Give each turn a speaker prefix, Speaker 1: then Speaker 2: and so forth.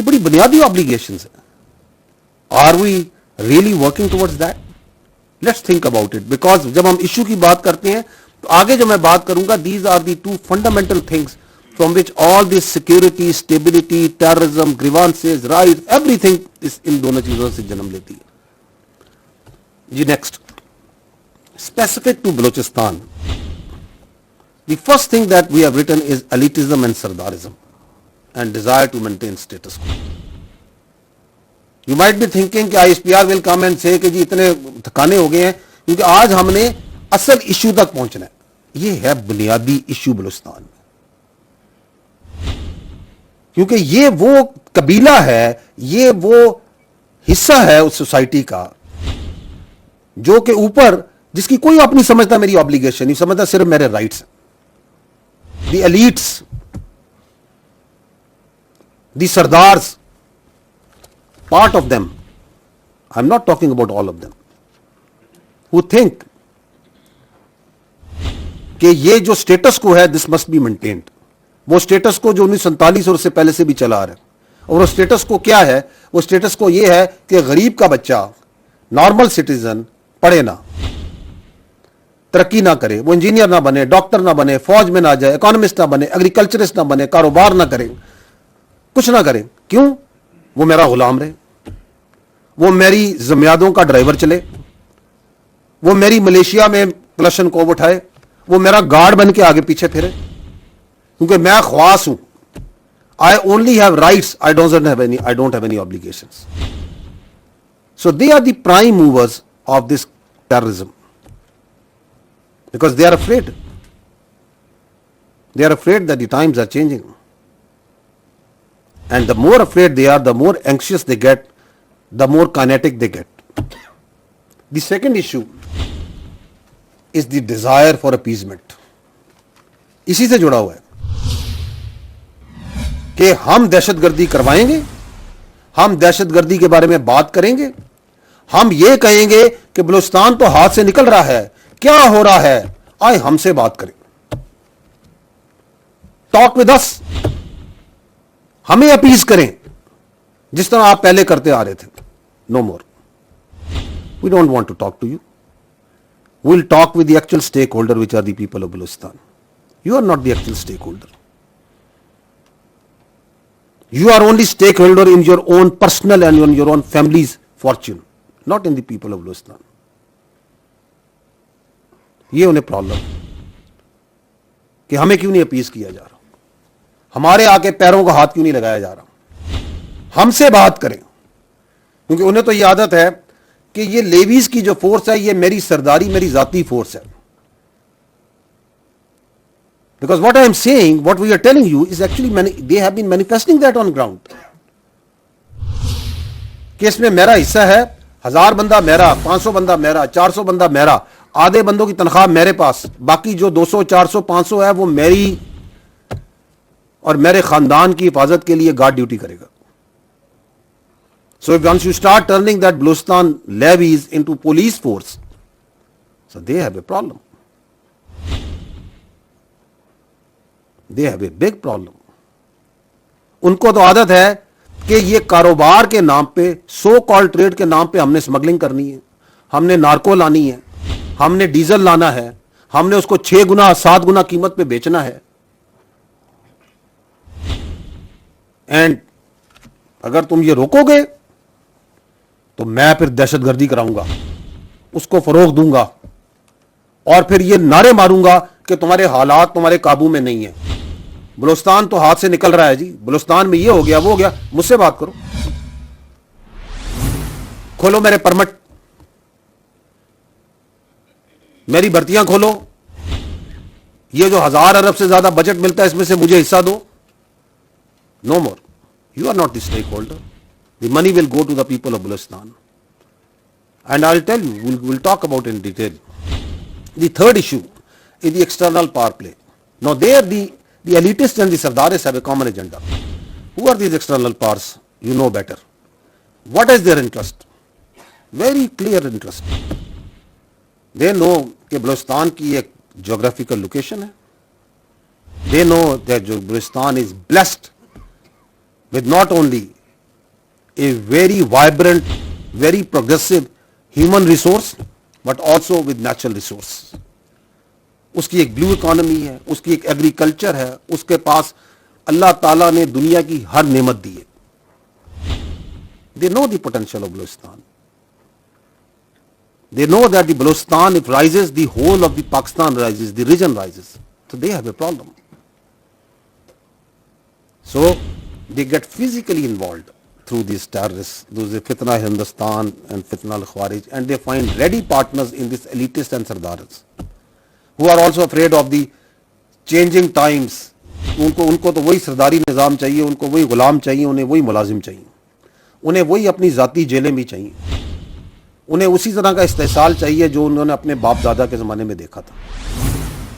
Speaker 1: ये बड़ी बुनियादी ऑब्लिगेशंस है. Are we really working towards that? Let's think about it. Because जब हम इश्यू की बात करते हैं तो आगे जो मैं बात करूंगा, these are the two fundamental things from which all this security, stability, terrorism, grievances, rights, everything is इन दोनों चीजों से जन्म लेती है. जी next, specific to Balochistan, the first thing that we have written is elitism and sardarism and desire to maintain status quo. You might be thinking कि ISPR will come and say कि जी इतने थकाने हो गए हैं, क्योंकि आज हमने असल इश्यू तक पहुंचना है. ये है बुनियादी इश्यू बलूचिस्तान में, क्योंकि ये वो कबीला है, ये वो हिस्सा है उस सोसाइटी का जो के ऊपर, जिसकी कोई अपनी समझता मेरी ऑब्लिगेशन नहीं समझता, सिर्फ मेरे rights. The elites, the sardars, part of them, I am not talking about all of them, who think कि ये जो स्टेटस को है दिस मस्ट बी मेंटेन्ड. वो स्टेटस को जो 1947 और उससे पहले से भी चला आ रहा है. और वो स्टेटस को क्या है? वो स्टेटस को ये है कि गरीब का बच्चा, नॉर्मल सिटीजन, पढ़े ना, तरक्की ना करे, वो इंजीनियर ना बने, डॉक्टर ना बने, फौज में ना जाए, इकोनॉमिस्ट ना बने, एग्रीकल्चरिस्ट ना बने, कारोबार ना करे, कुछ ना करे. क्यों? वो मेरा गुलाम रहे, वो मेरी जमियादों का ड्राइवर चले, वो मेरी मलेशिया में क्लशन को उठाए, वो मेरा गार्ड बन के आगे पीछे फिरे, क्योंकि मैं ख्वास हूं. I only have rights, I don't have any obligations. So they are the prime movers of this terrorism, because they are afraid. They are afraid that the times are changing. And the more afraid they are, the more anxious they get, the more kinetic they get. The second issue is the desire for appeasement. इसी से जुड़ा हुआ है कि हम दहशतगर्दी करवाएंगे, हम दहशतगर्दी के बारे में बात करेंगे, हम ये कहेंगे कि बलूचिस्तान तो हाथ से निकल रहा है, क्या हो रहा है, आए हमसे बात करें, टॉक विद अस, हमें अपीज करें जिस तरह आप पहले करते आ रहे थे. No more, we don't want to talk to you, we will talk with the actual stakeholder which are the people of Balochistan. You are not the actual stakeholder. You are only stakeholder in your own personal and in your own family's fortune, not in the people of Balochistan. ये उन्हें problem कि हमें क्यों नहीं appease किया जा रहा, हमारे आके पैरों को हाथ क्यों नहीं लगाया जा रहा, हमसे बात करें. क्योंकि उन्हें तो ये आदत है कि ये लेवीज की जो फोर्स है ये मेरी सरदारी, मेरी जाती फोर्स है. Because what I am saying, what we are telling you is actually they have been manifesting that on ground. कि इसमें मेरा हिस्सा है, 1000 बंदा मेरा, 500 बंदा मेरा, 400 बंदा मेरा, आधे बंदों की तनख्वाह मेरे पास, बाकी जो 200, 400, 500 है वो मेरी और मेरे खानदान की हिफाजत के लिए गार्ड ड्यूटी करेगा. So if once you start turning that Balochistan levies into police force, so they have a problem. They have a big problem. उनको तो आदत है कि ये कारोबार के नाम पे, सो कॉल ट्रेड के नाम पे हमने स्मगलिंग करनी है, हमने नार्को लानी है, हमने डीजल लाना है, हमने उसको 6 गुना 7 गुना कीमत पे बेचना है. एंड अगर तुम ये रोकोगे तो मैं फिर दहशतगर्दी कराऊंगा, उसको फरोग दूंगा और फिर ये नारे मारूंगा कि तुम्हारे हालात तुम्हारे काबू में नहीं है, बलूचिस्तान तो हाथ से निकल रहा है जी, बलूचिस्तान में ये हो गया वो हो गया. मुझसे बात करो, खोलो मेरे परमिट, मेरी भर्तियां खोलो, ये जो 1000 अरब से ज्यादा बजट मिलता है इसमें से मुझे हिस्सा दो. No more, you are not the stakeholder. The money will go to the people of Balochistan and I will tell you, will talk about in detail. The third issue is the external power play. Now there the elitists and the Sardaris have a common agenda. Who are these external powers? You know better. What is their interest? Very clear interest. They know कि बलूचिस्तान की एक geographical location है. They know that Balochistan is blessed with not only a very vibrant, very progressive human resource, but also with natural resource. उसकी एक blue economy है, उसकी एक agriculture है, उसके पास अल्लाह ताला ने दुनिया की हर नेमत दी है. They know the potential of Balochistan. They know that the Balochistan, if rises, the whole of the Pakistan rises, the region rises. So they have a problem. So they get physically involved through these terrorists, those Fitna Hindustan and Fitna al-Khawarij, and they find ready partners in this elitist and Sardars, who are also afraid of the changing times. उनको तो वही सरदारी निज़ाम चाहिए, उनको वही गुलाम चाहिए, उन्हें वही मुलाजिम चाहिए, उन्हें वही अपनी ज़ाती जेलें भी चाहिए, उन्हें उसी तरह का इस्तेसाल चाहिए जो उन्होंने अपने बाप दादा के ज़माने में देखा था.